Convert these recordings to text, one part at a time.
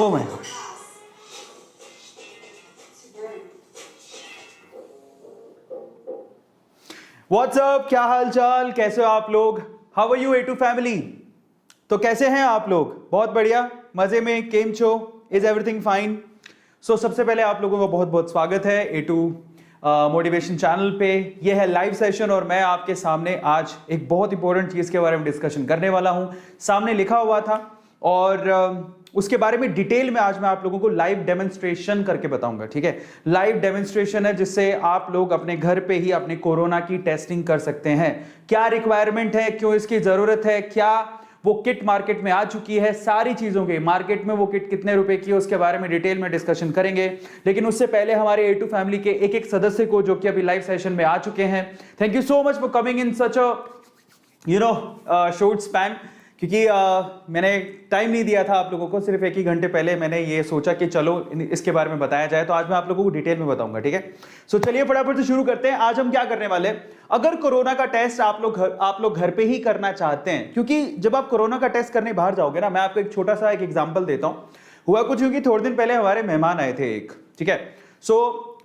Oh my God. WhatsApp, क्या हाल चाल, कैसे हो आप लोग? How are you a to family? तो कैसे हैं आप लोग? बहुत बढ़िया, मजे में, केम छो, इज एवरीथिंग फाइन? सो सबसे पहले आप लोगों का बहुत बहुत स्वागत है ए टू मोटिवेशन चैनल पे। ये है लाइव सेशन और मैं आपके सामने आज एक बहुत इंपॉर्टेंट चीज के बारे में डिस्कशन करने वाला हूं। सामने लिखा हुआ था और उसके बारे में डिटेल में आज मैं आप लोगों को लाइव डेमोन्स्ट्रेशन करके बताऊंगा। ठीक है, लाइव डेमोन्स्ट्रेशन है जिससे आप लोग अपने घर पे ही अपने कोरोना की टेस्टिंग कर सकते हैं। क्या रिक्वायरमेंट है, क्यों इसकी जरूरत है, क्या वो किट मार्केट में आ चुकी है, सारी चीजों के मार्केट में वो किट कितने रुपए की है उसके बारे में डिटेल में डिस्कशन करेंगे। लेकिन उससे पहले हमारे ए टू फैमिली के एक एक सदस्य को जो कि अभी लाइव सेशन में आ चुके हैं, thank you so much for coming in such a short span. क्योंकि मैंने टाइम नहीं दिया था आप लोगों को, सिर्फ एक ही घंटे पहले मैंने ये सोचा कि चलो इसके बारे में बताया जाए, तो आज मैं आप लोगों को डिटेल में बताऊंगा। ठीक है, सो चलिए फटाफट से शुरू करते हैं। आज हम क्या करने वाले हैं, अगर कोरोना का टेस्ट आप लोग घर पे ही करना चाहते हैं, क्योंकि जब आप कोरोना का टेस्ट करने बाहर जाओगे ना, मैं आपको एक छोटा सा एक एग्जाम्पल देता हूं। हुआ कुछ क्योंकि थोड़े दिन पहले हमारे मेहमान आए थे एक, ठीक है। सो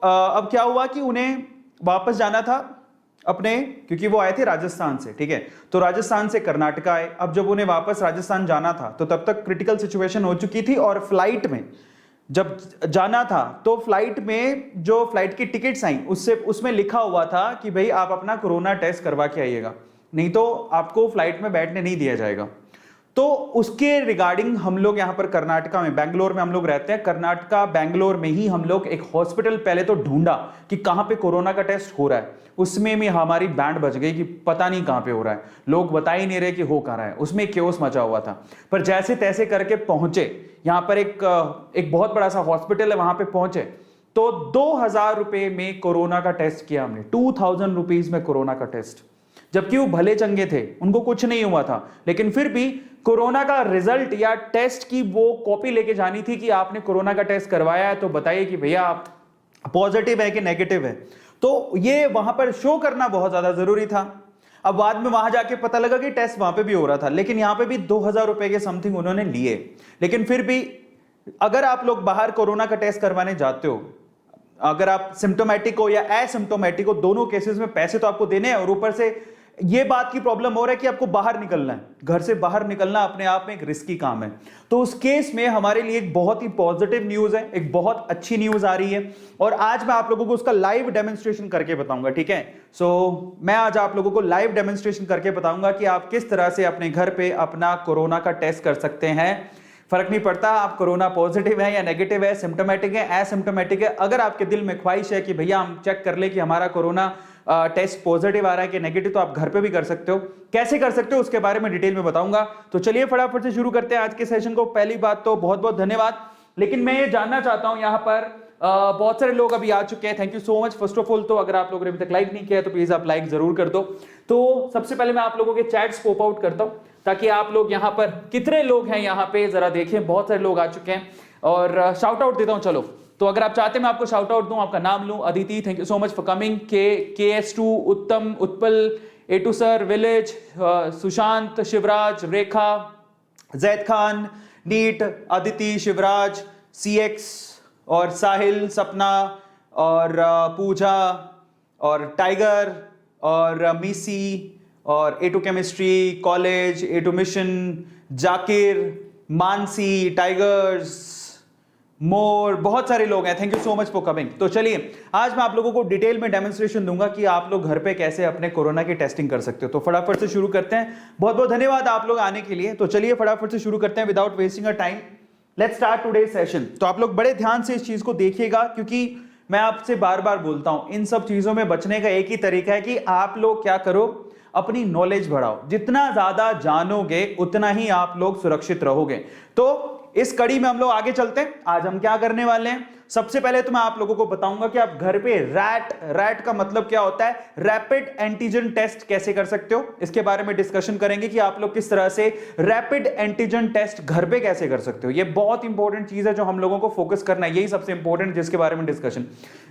अब क्या हुआ कि उन्हें वापस जाना था अपने, क्योंकि वो आए थे राजस्थान से, ठीक है, तो राजस्थान से कर्नाटका आए। अब जब उन्हें वापस राजस्थान जाना था तो तब तक क्रिटिकल सिचुएशन हो चुकी थी और फ्लाइट में जब जाना था तो फ्लाइट में जो फ्लाइट की टिकट्स आई उसमें लिखा हुआ था कि भाई आप अपना कोरोना टेस्ट करवा के आइएगा, नहीं तो आपको फ्लाइट में बैठने नहीं दिया जाएगा। तो उसके रिगार्डिंग हम लोग यहाँ पर कर्नाटका में, बेंगलोर में हम लोग रहते हैं, कर्नाटका बेंगलोर में ही हम लोग एक हॉस्पिटल पहले तो ढूंढा कि कहाँ पे कोरोना का टेस्ट हो रहा है। उसमें भी हमारी बैंड बज गई कि पता नहीं कहाँ पे हो रहा है, लोग बता ही नहीं रहे कि हो कहाँ रहा है। उसमें केओस मचा हुआ था, पर जैसे तैसे करके पहुंचे यहाँ पर एक बहुत बड़ा सा हॉस्पिटल है, वहां पे पहुंचे तो 2000 रुपए में कोरोना का टेस्ट किया हमने, 2000 रुपीज में कोरोना का टेस्ट। जबकि वो भले चंगे थे, उनको कुछ नहीं हुआ था, लेकिन फिर भी कोरोना का रिजल्ट या टेस्ट की वो कॉपी लेके जानी थी कि आपने कोरोना का टेस्ट करवाया है तो बताइए कि भैया आप पॉजिटिव है कि नेगेटिव है। तो ये वहां पर शो करना बहुत ज्यादा जरूरी था। अब बाद में वहां जाके पता लगा कि टेस्ट वहां पे भी हो रहा था, लेकिन यहां पे भी 2000 रुपए के समथिंग उन्होंने लिए। लेकिन फिर भी अगर आप लोग बाहर कोरोना का टेस्ट करवाने जाते हो, अगर आप सिम्टोमेटिक हो या एसिम्टोमेटिक हो, दोनों केसेस में पैसे तो आपको देने हैं और ऊपर से ये बात की प्रॉब्लम हो रहा है कि आपको बाहर निकलना है, घर से बाहर निकलना अपने आप में एक रिस्की काम है। तो उस केस में हमारे लिए एक बहुत ही पॉजिटिव न्यूज है, एक बहुत अच्छी न्यूज आ रही है और आज मैं आप लोगों को उसका लाइव डेमोन्स्ट्रेशन करके बताऊंगा। ठीक है, सो मैं आज आप लोगों को लाइव डेमोन्स्ट्रेशन करके बताऊंगा कि आप किस तरह से अपने घर पे अपना कोरोना का टेस्ट कर सकते हैं। फर्क नहीं पड़ता आप कोरोना पॉजिटिव है या नेगेटिव है, सिम्टोमेटिक है, एसिम्टोमेटिक है। अगर आपके दिल में ख्वाहिश है कि भैया हम चेक कर ले कि हमारा कोरोना टेस्ट पॉजिटिव आ रहा है कि नेगेटिव, तो आप घर पे भी कर सकते हो। कैसे कर सकते हो उसके बारे में डिटेल में बताऊंगा। तो चलिए फटाफट से शुरू करते हैं आज के सेशन को। पहली बात तो बहुत बहुत धन्यवाद, लेकिन मैं ये जानना चाहता हूं, यहाँ पर बहुत सारे लोग अभी आ चुके हैं, thank you so much first of all. तो अगर आप लोगों ने अभी तक लाइक नहीं किया तो प्लीज आप लाइक जरूर कर दो। तो सबसे पहले मैं आप लोगों के चैट्स पॉप आउट करता हूं ताकि आप लोग यहाँ पर कितने लोग हैं यहाँ पे जरा देखें। बहुत सारे लोग आ चुके हैं और शाउट आउट देता हूं। चलो, तो अगर आप चाहते हैं मैं आपको शाउट आउट दूं, आपका नाम लूं। Aditi, thank you so much for coming. KS2, Uttam, Utpal, A2 sir, village, Sushant, Shivraj, Rekha, Zaid Khan, नीट, अदिति, शिवराज, CX और साहिल, सपना और पूजा और टाइगर और मीसी और A2 chemistry, college, A2 mission, Zakir, Mansi, tigers, more, बहुत सारे लोग हैं, thank you so much for coming. तो चलिए आज मैं आप लोगों को डिटेल में डेमोन्स्ट्रेशन दूंगा कि आप लोग घर पे कैसे अपने कोरोना की टेस्टिंग कर सकते हो। तो फटाफट से शुरू करते हैं। बहुत बहुत धन्यवाद आप लोग आने के लिए। तो चलिए फटाफट से शुरू करते हैं without wasting a time. Let's start today session. तो आप लोग बड़े ध्यान से इस चीज को देखिएगा, क्योंकि मैं आपसे बार बार बोलता हूं इन सब चीजों में बचने का एक ही तरीका है कि आप लोग क्या करो, अपनी नॉलेज बढ़ाओ। जितना ज्यादा जानोगे उतना ही आप लोग सुरक्षित रहोगे। तो इस कड़ी में हम लोग आगे चलते हैं। आज हम क्या करने वाले हैं, सबसे पहले तो मैं आप लोगों को बताऊंगा कि आप घर पे रैट का मतलब क्या होता है, रैपिड एंटीजन टेस्ट कैसे कर सकते हो, इसके बारे में डिस्कशन करेंगे कि आप लोग किस तरह से रैपिड एंटीजन टेस्ट घर पे कैसे कर सकते हो। ये बहुत इंपॉर्टेंट चीज है जो हम लोगों को फोकस करना है, यही सबसे इंपॉर्टेंट जिसके बारे में डिस्कशन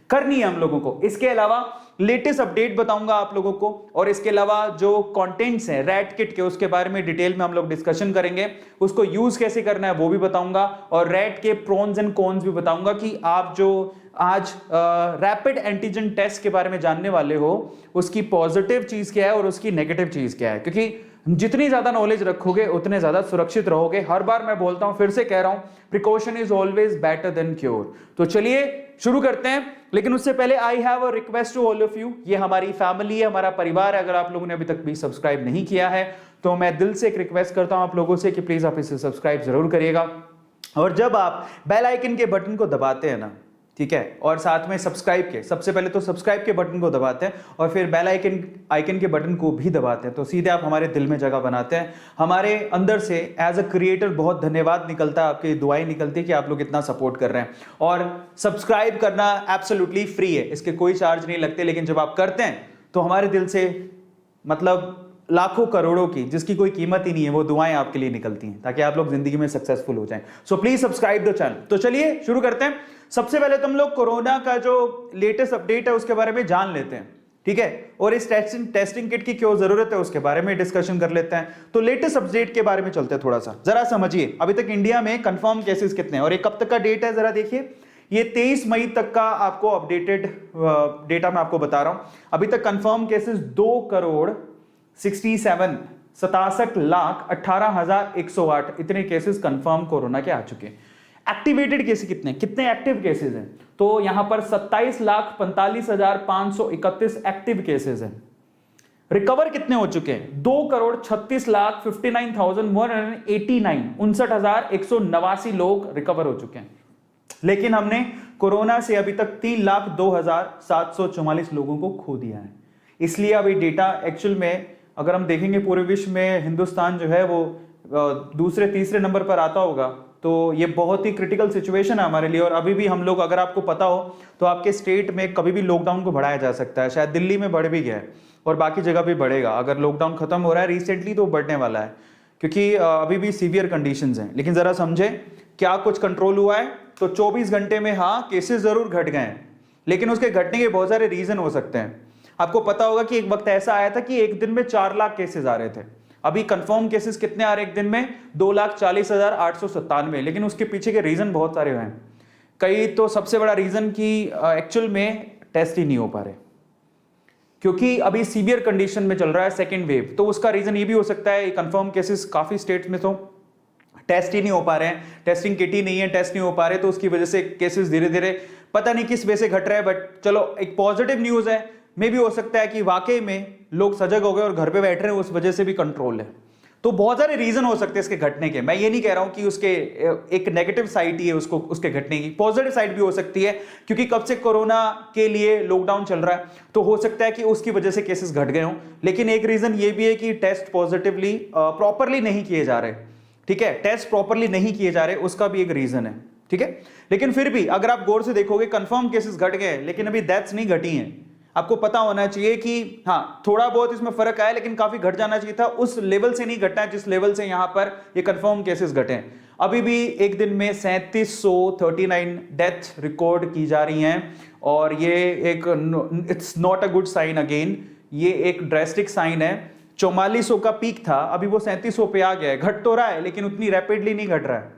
करनी है हम लोगों को। इसके अलावा लेटेस्ट अपडेट बताऊंगा आप लोगों को, और इसके अलावा जो कंटेंट्स हैं रैट किट के उसके बारे में डिटेल में हम लोग डिस्कशन करेंगे। उसको यूज कैसे करना है वो भी बताऊंगा और रैट के प्रोन्स एंड कॉन्स भी बताऊंगा कि आप जो आज रैपिड एंटीजन टेस्ट के बारे में जानने वाले हो उसकी पॉजिटिव चीज क्या है और उसकी नेगेटिव चीज क्या है, क्योंकि जितनी ज्यादा नॉलेज रखोगे उतने ज्यादा सुरक्षित रहोगे। हर बार मैं बोलता हूं, फिर से कह रहा हूं, precaution is always better than cure. तो चलिए शुरू करते हैं, लेकिन उससे पहले I have a request to all of you. ये हमारी फैमिली है, हमारा परिवार है। अगर आप लोगों ने अभी तक भी सब्सक्राइब नहीं किया है तो मैं दिल से एक रिक्वेस्ट करता हूं आप लोगों से कि प्लीज आप इसे सब्सक्राइब जरूर करिएगा। और जब आप बेल आइकन के बटन को दबाते हैं ना, ठीक है, और साथ में सब्सक्राइब के, सबसे पहले तो सब्सक्राइब के बटन को दबाते हैं और फिर बेल आइकन के बटन को भी दबाते हैं, तो सीधे आप हमारे दिल में जगह बनाते हैं। हमारे अंदर से एज अ क्रिएटर बहुत धन्यवाद निकलता है, आपकी दुआएं निकलती है कि आप लोग इतना सपोर्ट कर रहे हैं। और सब्सक्राइब करना एब्सोल्युटली फ्री है, इसके कोई चार्ज नहीं लगते, लेकिन जब आप करते हैं तो हमारे दिल से मतलब लाखों करोड़ों की, जिसकी कोई कीमत ही नहीं है, वो दुआएं आपके लिए निकलती हैं ताकि आप लोग जिंदगी में सक्सेसफुल हो जाएं। So please subscribe the channel. तो चलिए शुरू करते हैं। सबसे पहले तुम लोग कोरोना का जो लेटेस्ट अपडेट है उसके बारे में जान लेते हैं, ठीक है, और इस टेस्टिंग किट की क्यों जरूरत है उसके बारे में डिस्कशन कर लेते हैं। तो लेटेस्ट अपडेट के बारे में चलते हैं, थोड़ा सा जरा समझिए अभी तक इंडिया में कंफर्म केसेस कितने हैं और ये कब तक का डेट है जरा देखिए। ये 23 मई तक का आपको अपडेटेड डेटा मैं आपको बता रहा हूं। अभी तक कंफर्म केसेस 2,67,18,18,108 इतने केसेस कंफर्म कोरोना के आ चुके हैं। एक्टिवेटेड केसेस कितने एक्टिव केसेस हैं, तो यहां पर 27,45,531 एक्टिव केसेस हैं। रिकवर कितने हो चुके हैं, 2,36,59,189 59,189 लोग रिकवर हो चुके हैं। लेकिन हमने कोरोना से अभी तक 3,02,744 लोगों को खो दिया है। इसलिए अभी डेटा एक्चुअल में अगर हम देखेंगे पूरे विश्व में हिंदुस्तान जो है वो दूसरे तीसरे नंबर पर आता होगा, तो ये बहुत ही क्रिटिकल सिचुएशन है हमारे लिए। और अभी भी हम लोग, अगर आपको पता हो तो आपके स्टेट में कभी भी लॉकडाउन को बढ़ाया जा सकता है। शायद दिल्ली में बढ़ भी गया है और बाकी जगह भी बढ़ेगा। अगर लॉकडाउन खत्म हो रहा है रिसेंटली तो बढ़ने वाला है, क्योंकि अभी भी सीवियर कंडीशंस हैं। लेकिन जरा समझे क्या कुछ कंट्रोल हुआ है, तो 24 घंटे में हाँ केसेस जरूर घट गए हैं, लेकिन उसके घटने के बहुत सारे रीजन हो सकते हैं। आपको पता होगा कि एक वक्त ऐसा आया था कि एक दिन में 4 लाख केसेस आ रहे थे। अभी कंफर्म केसेस कितने आ रहे हैं एक दिन में, 2,40,897, लेकिन उसके पीछे के रीजन बहुत सारे हैं। कई तो सबसे बड़ा रीजन कि एक्चुअल में टेस्ट ही नहीं हो पा रहे, क्योंकि अभी सीवियर कंडीशन में चल रहा है सेकेंड वेव। तो उसका रीजन ये भी हो सकता है, कंफर्म केसेस काफी स्टेट्स में तो टेस्ट ही नहीं हो पा रहे हैं, टेस्टिंग किट ही नहीं है, टेस्ट नहीं हो पा रहे, तो उसकी वजह से केसेस धीरे धीरे पता नहीं किस वजह से घट रहा है। बट चलो एक पॉजिटिव न्यूज है, मे भी हो सकता है कि वाकई में लोग सजग हो गए और घर पे बैठ रहे हैं, उस वजह से भी कंट्रोल है। तो बहुत सारे रीजन हो सकते हैं इसके घटने के। मैं ये नहीं कह रहा हूं कि उसके एक नेगेटिव साइड ही है उसको, उसके घटने की पॉजिटिव साइड भी हो सकती है, क्योंकि कब से कोरोना के लिए लॉकडाउन चल रहा है, तो हो सकता है कि उसकी वजह से केसेस घट गए हों। लेकिन एक रीजन ये भी है कि टेस्ट पॉजिटिवली प्रॉपरली नहीं किए जा रहे, ठीक है, टेस्ट प्रॉपरली नहीं किए जा रहे, उसका भी एक रीजन है, ठीक है। लेकिन फिर भी अगर आप गौर से देखोगे कंफर्म केसेस घट गए, लेकिन अभी डेथ्स नहीं घटी हैं। आपको पता होना चाहिए कि हाँ थोड़ा बहुत इसमें फर्क आया, लेकिन काफी घट जाना चाहिए था। उस लेवल से नहीं घटना है जिस लेवल से यहां पर ये कंफर्म केसेस घटे हैं। अभी भी एक दिन में 3739 डेथ रिकॉर्ड की जा रही हैं, और ये एक it's not a good sign. Again ये एक ड्रेस्टिक साइन है। 4400 का पीक था, अभी वो 3700 पे आ गया है। घट तो रहा है लेकिन उतनी रैपिडली नहीं घट रहा है,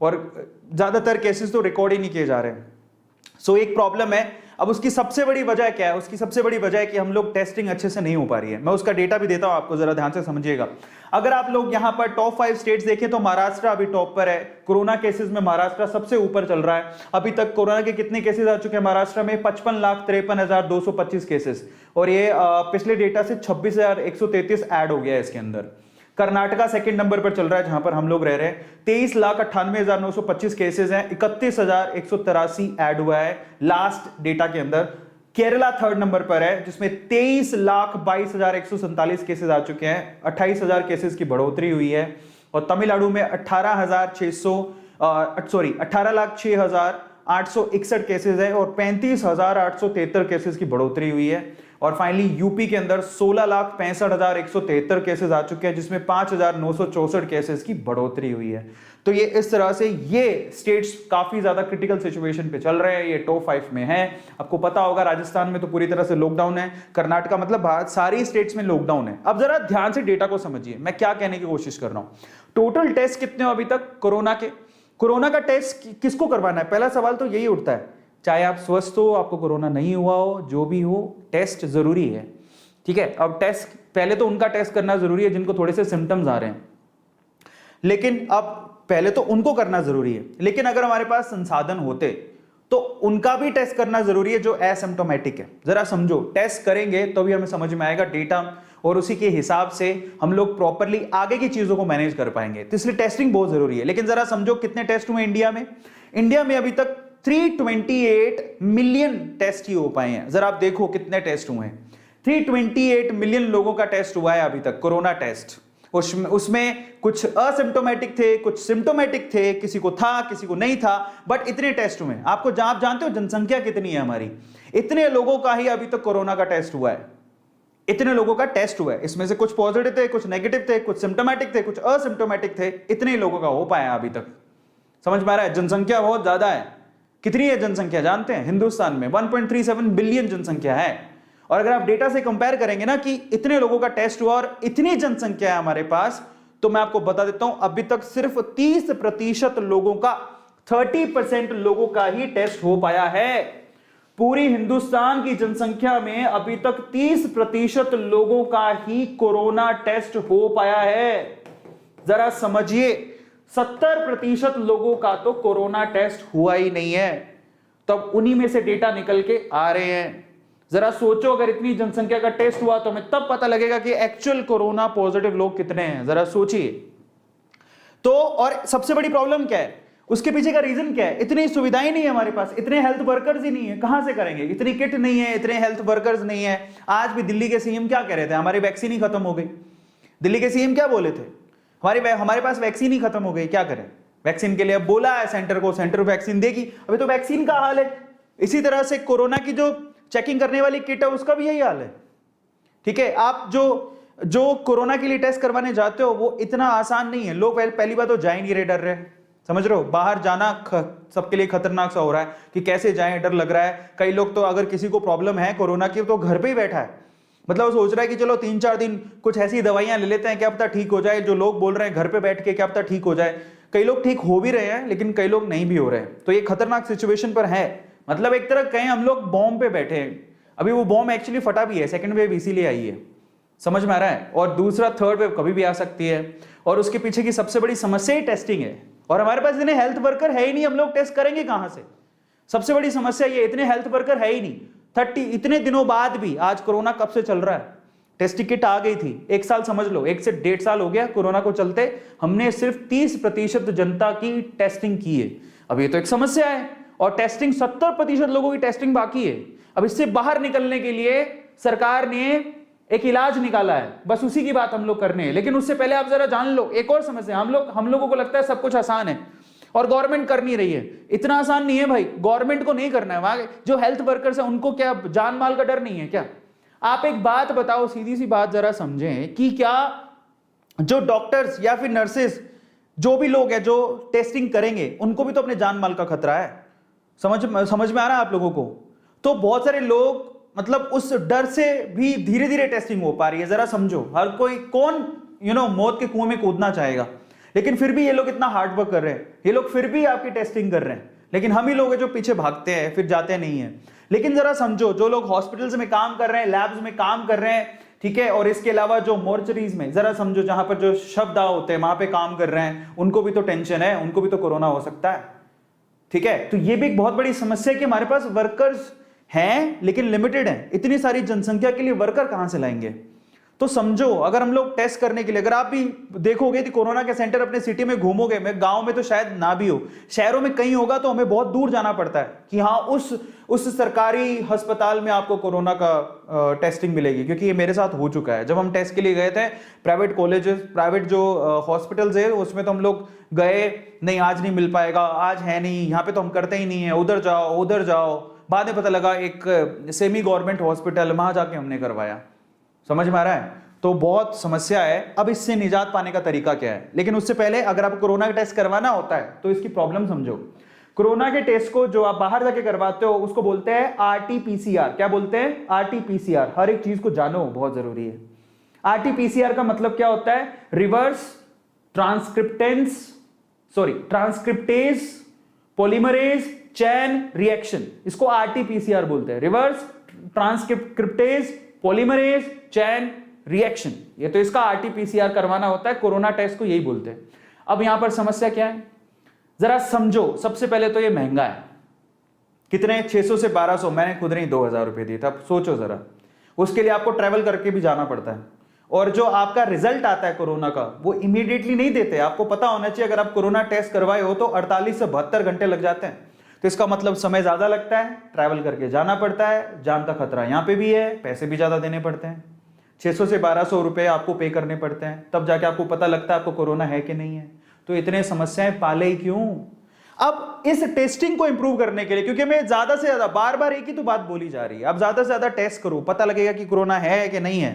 और ज्यादातर केसेस तो रिकॉर्ड ही नहीं किए जा रहे हैं। सो एक प्रॉब्लम है। अब उसकी सबसे बड़ी वजह क्या है, उसकी सबसे बड़ी वजह है कि हम लोग टेस्टिंग अच्छे से नहीं हो पा रही है। मैं उसका डेटा भी देता हूं आपको, जरा ध्यान से समझिएगा। अगर आप लोग यहां पर टॉप 5 स्टेट्स देखें तो महाराष्ट्र अभी टॉप पर है। कोरोना केसेस में महाराष्ट्र सबसे ऊपर चल रहा है। अभी तक कोरोना के कितने केसेस आ चुके हैं महाराष्ट्र में, 55,53,225 केसेस, और ये पिछले डेटा से 26,133 ऐड हो गया है इसके अंदर। कर्नाटका सेकंड नंबर पर चल रहा है जहां पर हम लोग रह रहे हैं, 23,98,925 केसेस हैं, 31,183 ऐड हुआ है लास्ट डेटा के अंदर। केरला थर्ड नंबर पर है जिसमें 23,22,147 केसेस आ चुके हैं, 28,000 केसेस की बढ़ोतरी हुई है। और तमिलनाडु में 18,06,861 केसेस है और 35,873 केसेस की बढ़ोतरी हुई है। और फाइनली यूपी के अंदर 16,65,173 केसेस आ चुके हैं, जिसमें 5,964 केसेस की बढ़ोतरी हुई है। तो ये इस तरह से ये स्टेट्स काफी ज्यादा क्रिटिकल सिचुएशन पे चल रहे हैं, ये टॉप 5 में है। आपको पता होगा राजस्थान में तो पूरी तरह से लॉकडाउन है, कर्नाटका मतलब भारत सारी स्टेट्स में लॉकडाउन है। अब जरा ध्यान से डेटा को समझिए, मैं क्या कहने की कोशिश कर रहा हूं। टोटल टेस्ट कितने हो अभी तक कोरोना के, कोरोना का टेस्ट किसको करवाना है? पहला सवाल तो यही उठता है, चाहे आप स्वस्थ हो, आपको कोरोना नहीं हुआ हो, जो भी हो, टेस्ट जरूरी है। ठीक है, अब टेस्ट पहले तो उनका टेस्ट करना जरूरी है जिनको थोड़े से सिम्टम्स आ रहे हैं, लेकिन अब पहले तो उनको करना जरूरी है। लेकिन अगर हमारे पास संसाधन होते तो उनका भी टेस्ट करना जरूरी है जो एसिम्प्टोमेटिक है। जरा समझो, टेस्ट करेंगे तो भी हमें समझ में आएगा डेटा, और उसी के हिसाब से हम लोग प्रॉपरली आगे की चीजों को मैनेज कर पाएंगे। तो इसलिए टेस्टिंग बहुत जरूरी है। लेकिन जरा समझो कितने टेस्ट हुए इंडिया में। इंडिया में अभी तक 328 मिलियन टेस्ट ही हो पाए हैं। जरा आप देखो कितने टेस्ट हुए हैं। 328 मिलियन लोगों का टेस्ट हुआ है अभी तक, कोरोना टेस्ट। उसमें कुछ असिम्प्टोमेटिक थे, कुछ सिम्प्टोमेटिक थे, किसी को था, किसी को नहीं था, बट इतने टेस्ट हुए। आप जानते हो जनसंख्या कितनी है हमारी? इतने लोगों का ही अभी तक कोरोना का टेस्ट हुआ है। इतने लोगों का टेस्ट हुआ है, इसमें से कुछ पॉजिटिव थे, कुछ नेगेटिव थे, कुछ सिम्प्टोमेटिक थे, कुछ असिम्प्टोमेटिक थे। इतने लोगों का हो पाया अभी तक। समझ में आ रहा है? जनसंख्या बहुत ज्यादा है। कितनी है जनसंख्या जानते हैं? हिंदुस्तान में 1.37 बिलियन जनसंख्या है। और अगर आप डेटा से कंपेयर करेंगे ना कि इतने लोगों का टेस्ट हुआ और इतनी जनसंख्या है हमारे पास, तो मैं आपको बता देता हूं अभी तक सिर्फ 30% लोगों का, 30% लोगों का ही टेस्ट हो पाया है। पूरी हिंदुस्तान की जनसंख्या में अभी तक 30% लोगों का ही कोरोना टेस्ट हो पाया है। जरा समझिए, 70% लोगों का तो कोरोना टेस्ट हुआ ही नहीं है। तब उन्हीं में से डेटा निकल के आ रहे हैं। जरा सोचो, अगर इतनी जनसंख्या का टेस्ट हुआ तो हमें तब पता लगेगा कि एक्चुअल कोरोना पॉजिटिव लोग कितने हैं। जरा सोचिए। तो और सबसे बड़ी प्रॉब्लम क्या है, उसके पीछे का रीजन क्या है? इतनी सुविधाएं नहीं है हमारे पास, इतने हेल्थ वर्कर्स ही नहीं है। कहां से करेंगे? इतनी किट नहीं है, इतने हेल्थ वर्कर्स नहीं है। आज भी दिल्ली के सीएम क्या कह रहे थे? हमारी वैक्सीन ही खत्म हो गई। दिल्ली के सीएम क्या बोले थे? हमारे पास वैक्सीन ही खत्म हो गई, क्या करें? वैक्सीन के लिए अब बोला है सेंटर को, सेंटर वैक्सीन देगी। अभी तो वैक्सीन का हाल है। इसी तरह से कोरोना की जो चेकिंग करने वाली किट है उसका भी यही हाल है। ठीक है, आप जो कोरोना के लिए टेस्ट करवाने जाते हो वो इतना आसान नहीं है। लोग पहली बात तो जा ही नहीं रहे, डर रहे। समझ रहे हो? बाहर जाना सबके लिए खतरनाक सा हो रहा है कि कैसे जाएं, डर लग रहा है। कई लोग तो अगर किसी को प्रॉब्लम है कोरोना की तो घर पे ही बैठा है, मतलब वो सोच रहा है कि चलो 3-4 दिन कुछ ऐसी दवाइयां ले लेते हैं, क्या पता ठीक हो जाए। जो लोग बोल रहे हैं घर पे बैठ के क्या पता ठीक हो जाए। कई लोग ठीक हो भी रहे हैं लेकिन कई लोग नहीं भी हो रहे हैं। तो ये खतरनाक सिचुएशन पर है। मतलब एक तरह कहें हम लोग बॉम्ब पे बैठे हैं। अभी वो बॉम्ब एक्चुअली फटा भी है, सेकंड वेव इसीलिए आई है। समझ में आ रहा है? और दूसरा थर्ड वेव कभी भी आ सकती है। और उसके पीछे की सबसे बड़ी समस्या ही टेस्टिंग है। और हमारे पास इतने हेल्थ वर्कर है ही नहीं, हम लोग टेस्ट करेंगे कहां से? सबसे बड़ी समस्या ये, इतने हेल्थ वर्कर है ही नहीं। 30 इतने दिनों बाद भी, आज कोरोना कब से चल रहा है? टेस्टिंग किट आ गई थी, 1 साल समझ लो, 1 से 1.5 साल हो गया कोरोना को चलते। हमने सिर्फ 30% जनता की टेस्टिंग की है। अब ये तो एक समस्या है। और टेस्टिंग 70% लोगों की टेस्टिंग बाकी है। अब इससे बाहर निकलने के लिए सरकार ने एक इलाज निकाला है, बस उसी की बात हम लोग करने हैं। लेकिन उससे पहले आप जरा जान लो एक और समस्या। हम लोगों को लगता है सब कुछ आसान है और गवर्नमेंट कर नहीं रही है। इतना आसान नहीं है भाई, गवर्नमेंट को नहीं करना है। वहां जो हेल्थ वर्कर्स है उनको क्या जान माल का डर नहीं है क्या? आप एक बात बताओ, सीधी सी बात जरा समझें कि क्या जो डॉक्टर्स या फिर नर्सेस, जो भी लोग हैं जो टेस्टिंग करेंगे, उनको भी तो अपने जान माल का खतरा है। समझ में आ रहा है आप लोगों को? तो बहुत सारे लोग मतलब उस डर से भी धीरे धीरे टेस्टिंग हो पा रही है। जरा समझो, हर कोई कौन मौत के कुएं में कूदना चाहेगा, लेकिन फिर भी ये लोग इतना हार्ड वर्क कर रहे हैं, ये लोग फिर भी आपकी टेस्टिंग कर रहे हैं। लेकिन हम ही लोग हैं जो पीछे भागते हैं, फिर जाते नहीं है। लेकिन जरा समझो, जो लोग हॉस्पिटल्स में काम कर रहे हैं, लैब्स में काम कर रहे हैं, ठीक है, और इसके अलावा जो मोर्चरीज में, जरा समझो जहां पर जो शवदाह होते हैं वहां पे काम कर रहे हैं, उनको भी तो टेंशन है, उनको भी तो कोरोना हो सकता है। ठीक है, तो ये भी एक बहुत बड़ी समस्या है कि हमारे पास वर्कर्स हैं लेकिन लिमिटेड हैं। इतनी सारी जनसंख्या के लिए वर्कर कहां से लाएंगे? तो समझो, अगर हम लोग टेस्ट करने के लिए, अगर आप भी देखोगे कि कोरोना के सेंटर अपने सिटी में घूमोगे, मैं गांव में तो शायद ना भी हो, शहरों में कहीं होगा तो हमें बहुत दूर जाना पड़ता है कि हाँ उस सरकारी अस्पताल में आपको कोरोना का टेस्टिंग मिलेगी। क्योंकि ये मेरे साथ हो चुका है। जब हम टेस्ट के लिए गए थे प्राइवेट कॉलेजेस, प्राइवेट जो हॉस्पिटल्स है, उसमें तो हम लोग गए, नहीं आज नहीं मिल पाएगा, आज है नहीं, यहाँ पे तो हम करते ही नहीं है, उधर जाओ उधर जाओ। बाद में पता लगा एक सेमी गवर्नमेंट हॉस्पिटल, वहां जाके हमने करवाया। समझ में आ रहा है? तो बहुत समस्या है। अब इससे निजात पाने का तरीका क्या है? लेकिन उससे पहले अगर आपको कोरोना का टेस्ट करवाना होता है तो इसकी प्रॉब्लम समझो। कोरोना के टेस्ट को जो आप बाहर जाके करवाते हो उसको बोलते हैं RT-PCR। क्या बोलते हैं? RT-PCR। हर एक चीज को जानो, बहुत जरूरी है। RT-PCR का मतलब क्या होता है? Reverse transcriptase sorry transcriptase polymerase chain reaction, इसको आरटीपीसीआर बोलते हैं, reverse transcriptase polymerase chain reaction. ये तो इसका आरटीपीसीआर करवाना होता है, कोरोना टेस्ट को यही बोलते हैं। अब यहां पर समस्या क्या है जरा समझो। सबसे पहले तो ये महंगा है, कितने 600 से 1200, मैंने खुद नहीं 2000 रुपए दिए थे। अब सोचो जरा, उसके लिए आपको ट्रैवल करके भी जाना पड़ता है, और जो आपका रिजल्ट आता है कोरोना का वो इमीडिएटली नहीं देते। आपको पता होना चाहिए अगर आप कोरोना टेस्ट करवाए हो तो 48 से 72 घंटे लग जाते हैं। तो इसका मतलब समय ज्यादा लगता है, ट्रैवल करके जाना पड़ता है, जान का खतरा यहां पे भी है, पैसे भी ज्यादा देने पड़ते हैं। 600 से 1200 रुपए आपको पे करने पड़ते हैं, तब जाके आपको पता लगता है आपको कोरोना है कि नहीं है। तो इतने समस्याएं पाले ही क्यों। अब इस टेस्टिंग को इंप्रूव करने के लिए, क्योंकि मैं ज्यादा से ज्यादा बार बार एक ही तो बात बोली जा रही है, अब ज्यादा से ज्यादा टेस्ट करो, पता लगेगा कि कोरोना है कि नहीं है।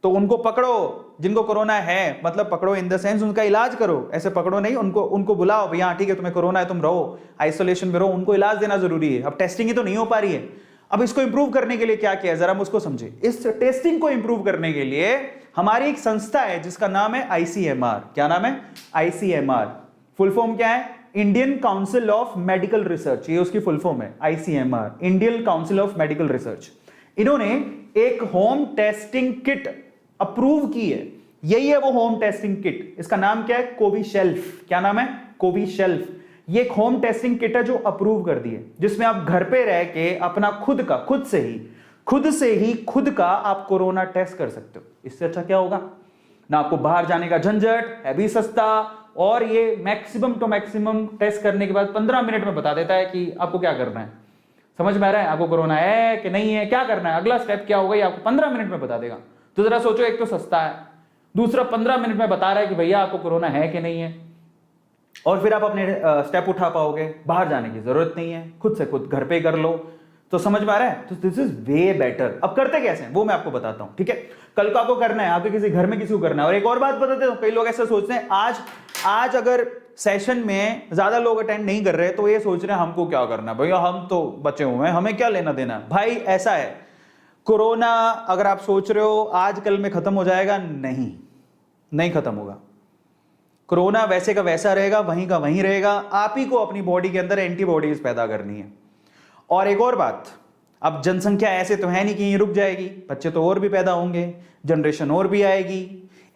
तो उनको पकड़ो जिनको कोरोना है, मतलब पकड़ो इन द सेंस उनका इलाज करो, ऐसे पकड़ो नहीं, उनको बुलाओ, भैया ठीक है तुम्हें कोरोना है तुम रहो आइसोलेशन में रहो, उनको इलाज देना जरूरी है। अब टेस्टिंग ही तो नहीं हो पा रही है। अब इसको इंप्रूव करने के लिए क्या किया है जरा हम उसको समझे। इस टेस्टिंग को इंप्रूव करने के लिए हमारी एक संस्था है जिसका नाम है आईसीएमआर। क्या नाम है? आईसीएमआर। फुल फॉर्म क्या है? Indian council of medical research, ये उसकी फुल फॉर्म है, ICMR, Indian council of medical research. इन्होंने एक होम टेस्टिंग किट अप्रूव की है, यही है वो होम टेस्टिंग किट। इसका नाम क्या है? कोविशेल्फ। क्या नाम है? कोविशेल्फ। ये एक होम टेस्टिंग किट है जो अप्रूव कर दी है, जिसमें आप घर पे रह के अपना खुद से ही खुद का आप कोरोना टेस्ट कर सकते हो। इससे अच्छा क्या होगा? ना आपको बाहर जाने का झंझट, है भी सस्ता, और ये मैक्सिमम टू मैक्सिमम टेस्ट करने के बाद 15 मिनट में बता देता है कि आपको क्या करना है। समझ में आ रहा है? आपको कोरोना है कि नहीं है, क्या करना है, अगला स्टेप क्या होगा, ये आपको 15 मिनट में बता देगा। तो जरा सोचो, एक तो सस्ता है, दूसरा 15 मिनट में बता रहा है कि भैया आपको कोरोना है कि नहीं है, और फिर आप अपने स्टेप उठा पाओगे, बाहर जाने की जरूरत नहीं है, खुद से खुद घर पे कर लो। तो समझ में आ रहा है? तो दिस इज वे बेटर। अब करते कैसे हैं वो मैं आपको बताता हूं, ठीक है? कल को आपको करना है, आपके किसी घर में किसी को करना है। और एक और बात बताते हो, कई लोग ऐसा सोचते हैं आज अगर सेशन में ज्यादा लोग अटेंड नहीं कर रहे तो ये सोच रहे हैं हमको क्या करना है, भैया हम तो बचे हुए हैं, हमें क्या लेना देना। भाई ऐसा है, कोरोना अगर आप सोच रहे हो आज कल में खत्म हो जाएगा, नहीं खत्म होगा। कोरोना वैसे का वैसा रहेगा, वहीं का वहीं रहेगा। आप ही को अपनी बॉडी के अंदर एंटीबॉडीज पैदा करनी है। और एक और बात, अब जनसंख्या ऐसे तो है नहीं कि ये रुक जाएगी, बच्चे तो और भी पैदा होंगे, जनरेशन और भी आएगी।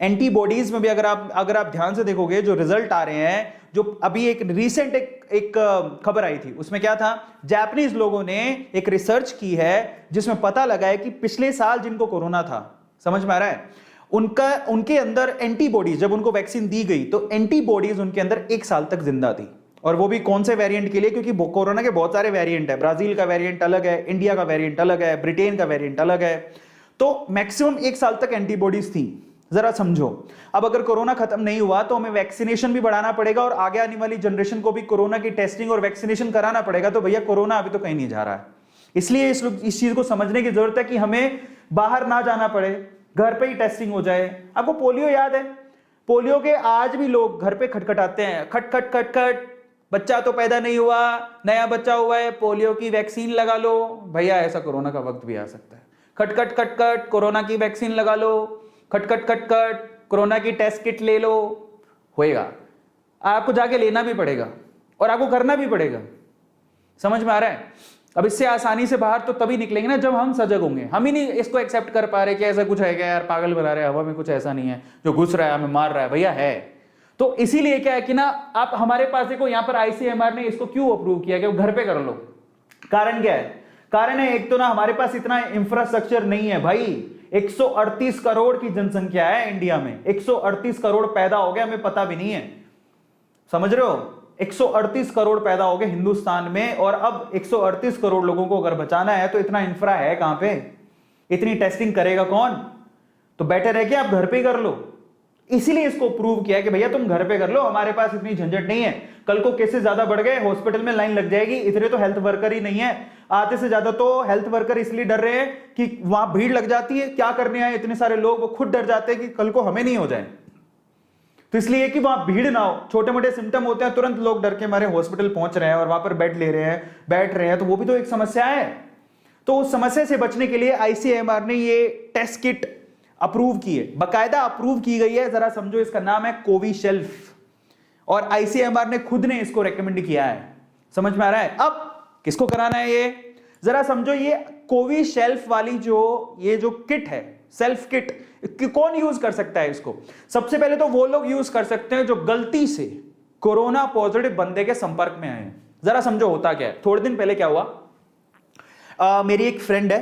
एंटीबॉडीज में भी अगर आप ध्यान से देखोगे जो रिजल्ट आ रहे हैं, जो अभी एक रीसेंट एक खबर आई थी, उसमें क्या था, जापानीज लोगों ने एक रिसर्च की है जिसमें पता लगा है कि पिछले साल जिनको कोरोना था, समझ में आ रहा है, उनके अंदर एंटीबॉडीज, जब उनको वैक्सीन दी गई तो एंटीबॉडीज उनके अंदर 1 साल तक जिंदा थी। और वो भी कौन से वेरिएंट के लिए? क्योंकि कोरोना के बहुत सारे वेरिएंट है, ब्राजील का वेरिएंट अलग है, इंडिया का वेरिएंट अलग है, ब्रिटेन का वेरिएंट अलग है। तो मैक्सिमम 1 साल तक एंटीबॉडीज थी। जरा समझो, अब अगर कोरोना खत्म नहीं हुआ तो हमें वैक्सीनेशन भी बढ़ाना पड़ेगा और आगे आने वाली जनरेशन को भी कोरोना की टेस्टिंग और वैक्सीनेशन कराना पड़ेगा। तो भैया कोरोना अभी तो कहीं नहीं जा रहा है, इसलिए इस चीज को समझने की जरूरत है कि हमें बाहर ना जाना पड़े, घर पे ही टेस्टिंग हो जाए। आपको पोलियो याद है? पोलियो के आज भी लोग घर पे खटखटाते हैं, खट खट खट खट, बच्चा तो पैदा नहीं हुआ, नया बच्चा हुआ है, पोलियो की वैक्सीन लगा लो। भैया ऐसा कोरोना का वक्त भी आ सकता है, खट खट खट खट कोरोना की वैक्सीन लगा लो, खट खट खट खट कोरोना की टेस्ट किट ले लो। होएगा, आपको जाके लेना भी पड़ेगा और आपको करना भी पड़ेगा। समझ में आ रहा है? अब इससे आसानी से बाहर तो तभी निकलेंगे ना जब हम सजग होंगे। हम ही नहीं इसको एक्सेप्ट कर पा रहे कि ऐसा कुछ है क्या यार, पागल बना रहे हैं, हवा में कुछ ऐसा नहीं है जो घुस रहा है हमें मार रहा है। भैया है। तो इसीलिए क्या है कि ना, आप हमारे पास देखो, यहां पर आईसीएमआर ने इसको क्यों अप्रूव किया कि घर पे कर लो। कारण क्या है? कारण है एक तो ना हमारे पास इतना इंफ्रास्ट्रक्चर नहीं है भाई। 138 करोड़ की जनसंख्या है इंडिया में, 138 करोड़ पैदा हो गए, हमें पता भी नहीं है। समझ रहे हो? 138 करोड़ पैदा हो गए हिंदुस्तान में, और अब 138 करोड़ लोगों को अगर बचाना है तो इतना इंफ्रा है कहां पे? इतनी टेस्टिंग करेगा कौन? तो बेटर है कि आप घर पे कर लो। इसीलिए इसको प्रूव किया कि भैया तुम घर पे कर लो, हमारे पास इतनी झंझट नहीं है। कल को केसेस ज्यादा बढ़ गए, हॉस्पिटल में लाइन लग जाएगी, इतने तो हेल्थ वर्कर ही नहीं है, आधे से ज्यादा तो हेल्थ वर्कर इसलिए डर रहे हैं कि वहां भीड़ लग जाती है, क्या करने आए इतने सारे लोग, वो खुद डर जाते हैं कि कल को हमें नहीं हो जाए। तो इसलिए कि वहां भीड़ ना हो, छोटे मोटे सिम्टम होते हैं तुरंत लोग डर के मारे हॉस्पिटल पहुंच रहे हैं और वहां पर बेड ले रहे हैं, बैठ रहे हैं, तो वो भी तो एक समस्या है। तो उस समस्या से बचने के लिए आईसीएमआर ने ये टेस्ट किट अप्रूव की है, बकायदा अप्रूव की गई है। जरा समझो, इसका नाम है कोविशेल्फ। और आईसीएमआर ने खुद ने इसको रेकमेंड किया है। समझ में आ रहा है? अब किसको कराना है ये जरा समझो। ये कोविशील्ड वाली ये जो किट है, सेल्फ किट, कौन यूज कर सकता है इसको? सबसे पहले तो वो लोग यूज कर सकते हैं जो गलती से कोरोना पॉजिटिव बंदे के संपर्क में आए हैं। जरा समझो होता क्या है। थोड़े दिन पहले क्या हुआ, मेरी एक फ्रेंड है,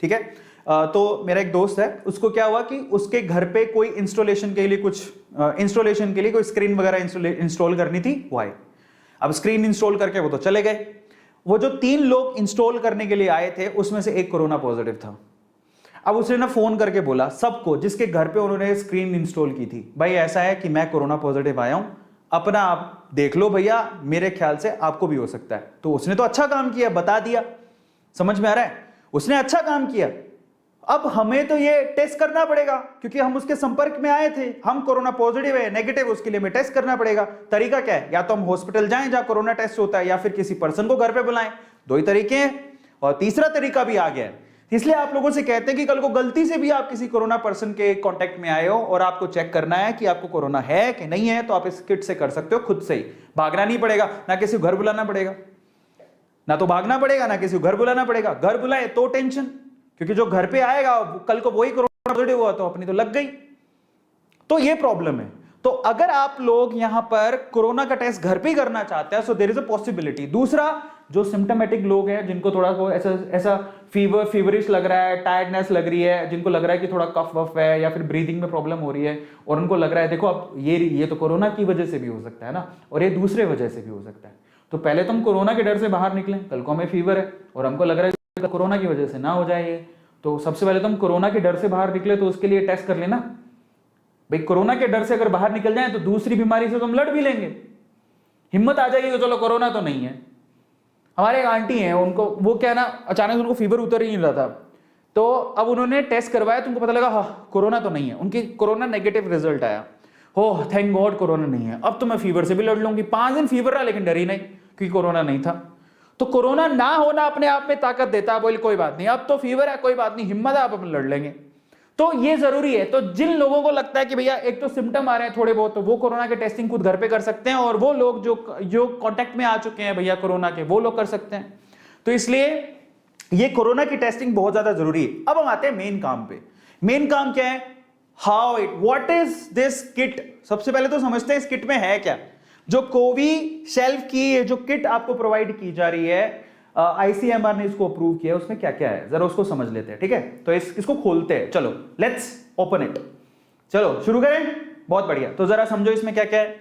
ठीक है, तो मेरा एक दोस्त है, उसको क्या हुआ कि उसके घर पे कोई इंस्टॉलेशन के लिए कोई स्क्रीन वगैरह इंस्टॉल करनी थी, वो आए। अब स्क्रीन इंस्टॉल करके वो तो चले गए। वो जो 3 लोग इंस्टॉल करने के लिए आए थे उसमें से एक कोरोना पॉजिटिव था। अब उसने ना फोन करके बोला सबको जिसके घर पे उन्होंने स्क्रीन इंस्टॉल की थी, भाई ऐसा है कि मैं कोरोना पॉजिटिव आया हूं, अपना आप देख लो भैया, मेरे ख्याल से आपको भी हो सकता है। तो उसने तो अच्छा काम किया, बता दिया। समझ में आ रहा है? उसने अच्छा काम किया। अब हमें तो ये टेस्ट करना पड़ेगा क्योंकि हम उसके संपर्क में आए थे, हम कोरोना पॉजिटिव है नेगेटिव, उसके लिए हमें टेस्ट करना पड़ेगा। तरीका क्या है? या तो हम हॉस्पिटल जाएं जहां कोरोना टेस्ट होता है, या फिर किसी पर्सन को घर पे बुलाएं। 2 ही तरीके हैं, और तीसरा तरीका भी आ गया है। इसलिए आप लोगों से कहते हैं कि कल को गलती से भी आप किसी कोरोना पर्सन के कांटेक्ट में आए हो और आपको चेक करना है कि आपको कोरोना है कि नहीं है, तो आप इस किट से कर सकते हो, खुद से ही। भागना नहीं पड़ेगा, ना किसी को घर बुलाना पड़ेगा, ना तो भागना पड़ेगा, ना किसी को घर बुलाना पड़ेगा। घर बुलाए तो टेंशन, क्योंकि जो घर पे आएगा कल को वही कोरोना पॉजिटिव हुआ तो अपनी तो लग गई। तो ये प्रॉब्लम है। तो अगर आप लोग यहां पर कोरोना का टेस्ट घर पे ही करना चाहते हैं, so there is a possibility. दूसरा, जो सिम्टोमेटिक लोग हैं, जिनको थोड़ा को ऐसा फीवरिश लग रहा है, टायर्डनेस लग रही है, जिनको लग रहा है कि थोड़ा कफ वफ है या फिर ब्रीदिंग में प्रॉब्लम हो रही है, और उनको लग रहा है देखो अब ये तो कोरोना की वजह से भी हो सकता है ना, और ये दूसरे वजह से भी हो सकता है। तो पहले तो हम कोरोना के डर से बाहर निकलें, कल को हमें फीवर है और हमको लग रहा है कोरोना की वजह से ना हो जाए, तो सबसे पहले तो हम कोरोना के डर से बाहर निकले, तो उसके लिए टेस्ट कर लेना भाई। कोरोना के डर से अगर बाहर निकल जाए तो दूसरी बीमारी से तो हम लड़ भी लेंगे, हिम्मत आ जाएगी, तो चलो कोरोना तो नहीं है। हमारे एक आंटी हैं, उनको वो क्या ना, अचानक उनको फीवर उतर ही नहीं रहा था, तो अब उन्होंने टेस्ट करवाया तो उनको पता लगा हाँ कोरोना तो नहीं है, उनकी कोरोना नेगेटिव रिजल्ट आया। हो थैंक गॉड कोरोना नहीं है, अब तो मैं फीवर से भी लड़ लूंगी। 5 दिन फीवर रहा लेकिन डरी नहीं क्योंकि कोरोना नहीं था। तो कोरोना ना होना अपने आप में ताकत देता है, बोल कोई बात नहीं, अब तो फीवर है कोई बात नहीं, हिम्मत है, आप अपन लड़ लेंगे। तो ये जरूरी है। तो जिन लोगों को लगता है कि भैया एक तो सिम्टम आ रहे हैं थोड़े बहुत, तो वो कोरोना के टेस्टिंग खुद घर पे कर सकते हैं, और वो लोग जो कांटेक्ट में आ चुके हैं भैया कोरोना के, वो लोग कर सकते हैं। तो इसलिए ये कोरोना की टेस्टिंग बहुत ज्यादा जरूरी है। अब हम आते हैं मेन काम पे। मेन काम क्या है? What is this kit? सबसे पहले तो समझते हैं इस किट में है क्या। जो कोविशील्ड की जो किट आपको प्रोवाइड की जा रही है, आईसीएमआर ने इसको अप्रूव किया, उसमें क्या क्या है जरा उसको समझ लेते हैं, ठीक है? तो इसको खोलते हैं, चलो लेट्स ओपन इट। चलो शुरू करें, बहुत बढ़िया। तो जरा समझो इसमें क्या क्या है,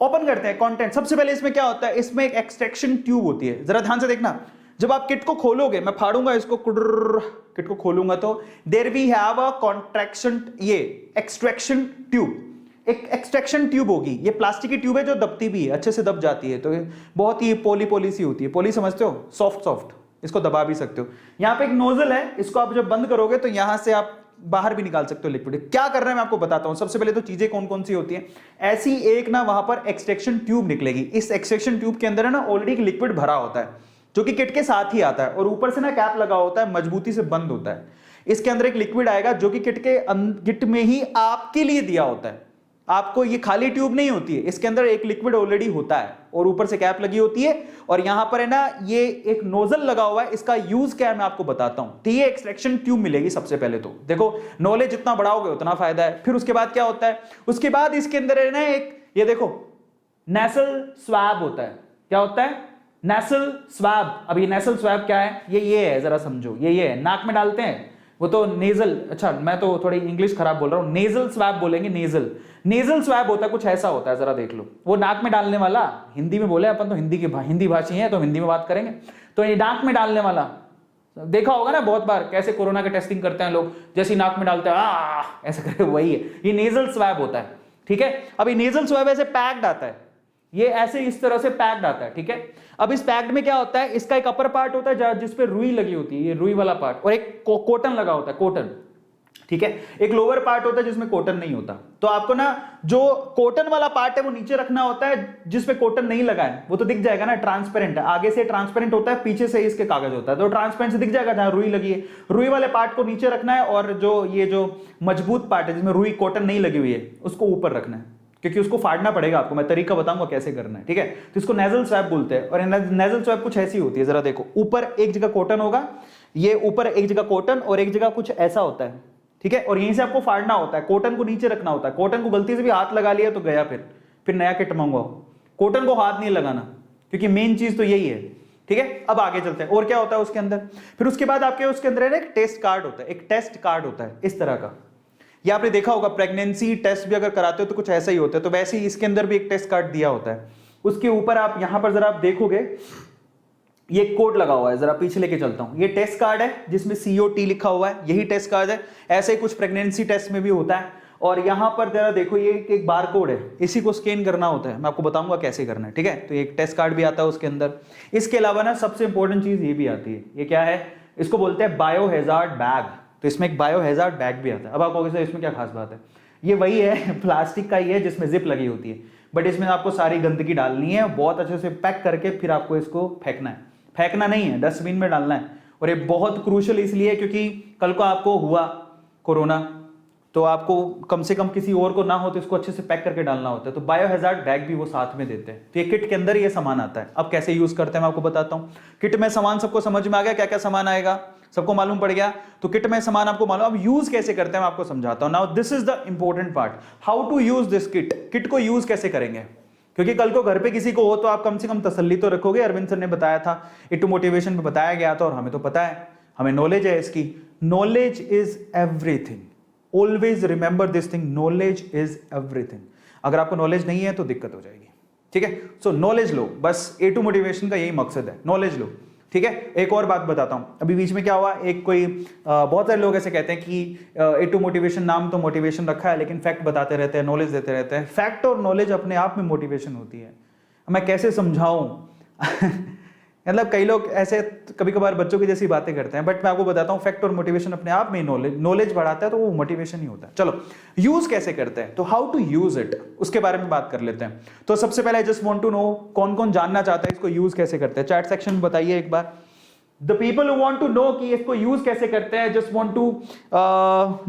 ओपन करते हैं कंटेंट। सबसे पहले इसमें क्या होता है, इसमें एक एक्सट्रैक्शन ट्यूब होती है, जरा ध्यान से देखना। जब आप किट को खोलोगे, मैं फाड़ूंगा इसको, किट को खोलूंगा तो there we have a contraction, ये एक्सट्रैक्शन ट्यूब, एक एक्सट्रैक्शन ट्यूब होगी। ये प्लास्टिक की ट्यूब है जो दबती भी है, अच्छे से दब जाती है, तो बहुत ही पोली सी होती है। पोली समझते हो? सॉफ्ट, इसको दबा भी सकते हो। यहाँ पे एक नोजल है, इसको आप जब बंद करोगे तो यहां से आप बाहर भी निकाल सकते हो लिक्विड। क्या करना है मैं आपको बताता हूं। सबसे पहले तो चीजें कौन कौन सी होती हैं। ऐसी एक ना वहां पर एक्सट्रैक्शन ट्यूब निकलेगी। इस एक्सट्रैक्शन ट्यूब के अंदर है ना ऑलरेडी एक लिक्विड भरा होता है, जो कि किट के साथ ही आता है, और ऊपर से ना कैप लगा होता है, मजबूती से बंद होता है। इसके अंदर एक लिक्विड आएगा जो कि किट में ही आपके लिए दिया होता है। आपको ये खाली ट्यूब नहीं होती है, इसके अंदर एक लिक्विड ऑलरेडी होता है और ऊपर से कैप लगी होती है, और यहां पर है ना ये एक नोजल लगा हुआ है। इसका यूज क्या है मैं आपको बताता हूं। तो ये एक्सट्रैक्शन ट्यूब मिलेगी। सबसे पहले तो देखो, नॉलेज जितना बढ़ाओगे उतना फायदा है। फिर उसके बाद क्या होता है, उसके बाद इसके अंदर है ना एक, ये देखो नेसल स्वैब होता है। क्या होता है? Nasal swab. अब ये नेसल स्वैब क्या है? ये है, जरा समझो। ये है, नाक में डालते हैं, वो तो नेजल, अच्छा मैं तो थोड़ी इंग्लिश खराब बोल रहा हूं, नेजल स्वैब बोलेंगे। नेजल स्वैब होता है, कुछ ऐसा होता है, जरा देख लो। वो नाक में डालने वाला, हिंदी में बोले अपन तो हिंदी भाषी हैं तो हिंदी में बात करेंगे। तो ये नाक में डालने वाला देखा होगा ना बहुत बार, कैसे कोरोना का टेस्टिंग करते हैं लोग, जैसे नाक में डालते हैं ऐसा करके, वही है, ये नेजल स्वैब होता है। ठीक है, अब ये नेजल स्वैब ऐसे पैक्ड आता है, ये ऐसे इस तरह से पैक्ड आता है। ठीक है, अब इस पैक्ड में क्या होता है, इसका एक अपर पार्ट होता है जिस पे रुई लगी होती है, ये रुई वाला पार्ट, और एक कॉटन लगा होता है, कॉटन। ठीक है, एक लोअर पार्ट होता है जिसमें कॉटन नहीं होता। तो आपको ना जो कॉटन वाला पार्ट है वो नीचे रखना होता है, जिसपे कॉटन नहीं लगा है वो तो दिख जाएगा ना, ट्रांसपेरेंट है, आगे से ट्रांसपेरेंट होता है, पीछे से इसके कागज होता है, तो ट्रांसपेरेंट से दिख जाएगा जहां रुई लगी है। रुई वाले पार्ट को नीचे रखना है, और जो ये जो मजबूत पार्ट है जिसमें रुई कॉटन नहीं लगी हुई है उसको ऊपर रखना है। क्योंकि उसको फाड़ना पड़ेगा आपको, मैं तरीका बताऊंगा कैसे करना है, ठीक है। तो इसको नेजल स्वैब बोलते हैं, और नेजल स्वैब कुछ ऐसी होती है, जरा देखो, ऊपर एक जगह कॉटन होगा, ये ऊपर एक जगह कॉटन और एक जगह कुछ ऐसा होता है, ठीक है, और यहीं से आपको फाड़ना होता है, कॉटन को नीचे रखना होता है। कॉटन को गलती से भी हाथ लगा लिया तो गया, फिर नया किट मंगवाओ। कॉटन को हाथ नहीं लगाना, क्योंकि मेन चीज तो यही है, ठीक है। अब आगे चलते हैं, और क्या होता है उसके अंदर। फिर उसके बाद आपके उसके अंदर एक टेस्ट कार्ड होता है, एक टेस्ट कार्ड होता है इस तरह का, ये आपने देखा होगा, प्रेगनेंसी टेस्ट भी अगर कराते हो तो कुछ ऐसा ही होता है, तो वैसे ही इसके अंदर भी एक टेस्ट कार्ड दिया होता है। उसके ऊपर आप यहां पर जरा आप देखोगे, ये कोड लगा हुआ है, जरा पीछे लेके चलता हूं, ये टेस्ट कार्ड है जिसमें COT लिखा हुआ है, यही टेस्ट कार्ड है। ऐसे ही कुछ प्रेगनेंसी टेस्ट में भी होता है। और यहां पर जरा देखो, ये एक बार कोड है, इसी को स्कैन करना होता है, मैं आपको बताऊंगा कैसे करना है, ठीक है। तो एक टेस्ट कार्ड भी आता है उसके अंदर। इसके अलावा ना सबसे इंपॉर्टेंट चीज ये भी आती है, ये क्या है, इसको बोलते हैं बायोहैजार्ड बैग। तो इसमें एक बायोहैजार्ड बैग भी आता है। अब आप कहोगे सर इसमें क्या खास बात है, ये वही है, प्लास्टिक का ही है जिसमें जिप लगी होती है, बट इसमें आपको सारी गंदगी डालनी है, बहुत अच्छे से पैक करके फिर आपको इसको फेंकना है। फेंकना नहीं है, डस्टबिन में डालना है। और ये बहुत क्रूशियल इसलिए क्योंकि कल को आपको हुआ कोरोना तो आपको कम से कम किसी और को ना हो, तो इसको अच्छे से पैक करके डालना होता है। तो बायोहैजार्ड बैग भी वो साथ में देते हैं। तो ये किट के अंदर ये सामान आता है। अब कैसे यूज करते हैं मैं आपको बताता हूँ। किट में सामान सबको समझ में आ गया, क्या क्या सामान आएगा सबको मालूम पड़ गया। तो किट में सामान आपको मालूम, अब यूज कैसे करते हैं मैं आपको समझाता हूं। Now this is the important part, how to use this kit. Kit को यूज कैसे करेंगे, क्योंकि कल को घर पे किसी को हो तो आप कम से कम तसल्ली तो रखोगे। अरविंद सर ने बताया था, इटू मोटिवेशन में बताया गया था, और हमें तो पता है, हमें नॉलेज है इसकी। Knowledge is everything, always remember this thing, knowledge is everything. अगर आपको नॉलेज नहीं है तो दिक्कत हो जाएगी, ठीक है। सो नॉलेज लो, बस A2 मोटिवेशन का यही मकसद है, नॉलेज लो, ठीक है। एक और बात बताता हूं, अभी बीच में क्या हुआ, एक कोई बहुत सारे लोग ऐसे कहते हैं कि A2 मोटिवेशन, नाम तो मोटिवेशन रखा है लेकिन फैक्ट बताते रहते हैं, नॉलेज देते रहते हैं। फैक्ट और नॉलेज अपने आप में मोटिवेशन होती है। मैं कैसे समझाऊं मतलब कई लोग ऐसे कभी कभार बच्चों की जैसी बातें करते हैं, बट मैं आपको बताता हूं, फैक्ट और मोटिवेशन अपने आप में नॉलेज बढ़ाता है, तो वो मोटिवेशन ही होता है। चलो यूज कैसे करते हैं, तो हाउ टू यूज इट, उसके बारे में बात कर लेते हैं। तो सबसे पहले जस्ट वांट टू नो, कौन कौन जानना चाहता है इसको यूज कैसे करते हैं, चैट सेक्शन में बताइए एक बार। The people who want to know कि इसको यूज कैसे करते हैं, just want to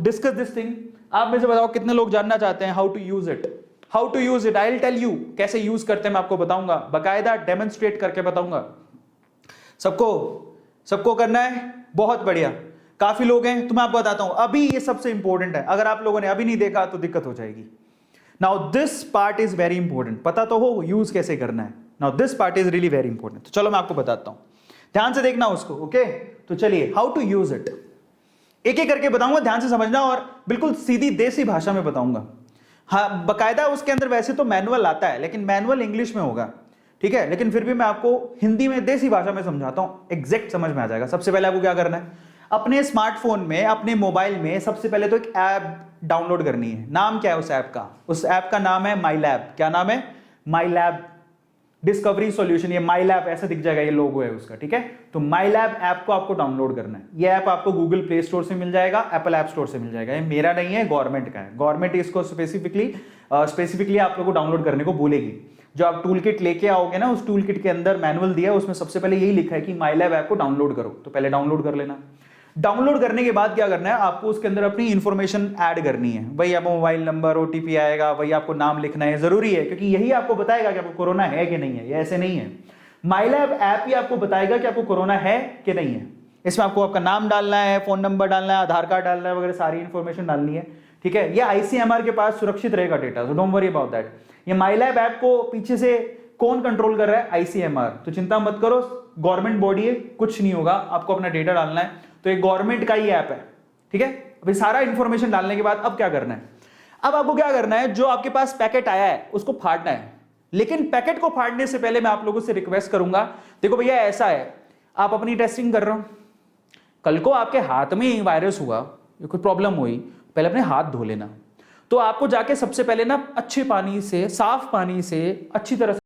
discuss this thing. आप में से बताओ कितने लोग जानना चाहते हैं how to use it. How to use it, I will tell you कैसे यूज करते हैं, मैं आपको बताऊंगा, बाकायदा डेमोन्स्ट्रेट करके बताऊंगा। सबको करना है, बहुत बढ़िया। काफी लोग हैं, तो मैं आपको बताता हूं। अभी ये सबसे इंपॉर्टेंट है, अगर आप लोगों ने अभी नहीं देखा तो दिक्कत हो जाएगी। Now this part is very important, पता तो हो यूज कैसे करना है। Now this part is really very important. तो चलो मैं आपको बताता हूं, ध्यान से देखना उसको, ओके। तो चलिए, हाउ टू यूज इट, एक एक करके बताऊंगा, ध्यान से समझना, और बिल्कुल सीधी देसी भाषा में बताऊंगा। हाँ, बकायदा उसके अंदर वैसे तो मैनुअल आता है, लेकिन मैनुअल इंग्लिश में होगा, ठीक है। लेकिन फिर भी मैं आपको हिंदी में देसी भाषा में समझाता हूं, एग्जैक्ट समझ में आ जाएगा। सबसे पहले आपको क्या करना है, अपने स्मार्टफोन में, अपने मोबाइल में सबसे पहले तो एक ऐप डाउनलोड करनी है। नाम क्या है उस ऐप का, उस ऐप का नाम है माई लैब। क्या नाम है, माई लैब डिस्कवरी सॉल्यूशन। ये माई लैब ऐसा दिख जाएगा, ये लोगो है उसका, ठीक है। तो माई लैब ऐप को आपको डाउनलोड करना है। ये ऐप आपको गूगल प्ले स्टोर से मिल जाएगा, एप्पल ऐप स्टोर से मिल जाएगा। ये मेरा नहीं है, गवर्नमेंट का है। गवर्नमेंट इसको स्पेसिफिकली आप लोगों को डाउनलोड करने को बोलेगी। जो आप टूल किट लेके आओगे ना, उस टूल किट के अंदर मैनुअल दिया है, उसमें सबसे पहले यही लिखा है कि माई लैब ऐप को डाउनलोड करो। तो पहले डाउनलोड कर लेना। डाउनलोड करने के बाद क्या करना है, आपको उसके अंदर अपनी इंफॉर्मेशन ऐड करनी है। वही आपको मोबाइल नंबर, OTP आएगा, वही आपको नाम लिखना है, जरूरी है, क्योंकि यही आपको बताएगा कि आपको कोरोना है कि नहीं है। ये ऐसे नहीं है, माई लैब ऐप ही आपको बताएगा कि आपको कोरोना है कि नहीं है। इसमें आपको आपका नाम डालना है, फोन नंबर डालना है, आधार कार्ड डालना है, वगैरह सारी इंफॉर्मेशन डालनी है, ठीक है। ये ICMR के पास सुरक्षित रहेगा data, so don't worry about that. ये माई लैब ऐप को पीछे से कौन कंट्रोल कर रहा है, ICMR। तो चिंता मत करो, गवर्नमेंट बॉडी है, कुछ नहीं होगा, आपको अपना डेटा डालना है। तो एक गवर्नमेंट का ही ऐप है, ठीक है। अभी सारा इंफॉर्मेशन डालने के बाद अब क्या करना है, अब आपको क्या करना है, जो आपके पास पैकेट आया है उसको फाड़ना है। लेकिन पैकेट को फाड़ने से पहले मैं आप लोगों से रिक्वेस्ट करूंगा, देखो भैया ऐसा है, आप अपनी टेस्टिंग कर रहे हो, कल को आपके हाथ में वायरस हुआ, कोई प्रॉब्लम हुई, पहले अपने हाथ धो लेना। तो आपको जाके सबसे पहले ना अच्छे पानी से, साफ पानी से अच्छी तरह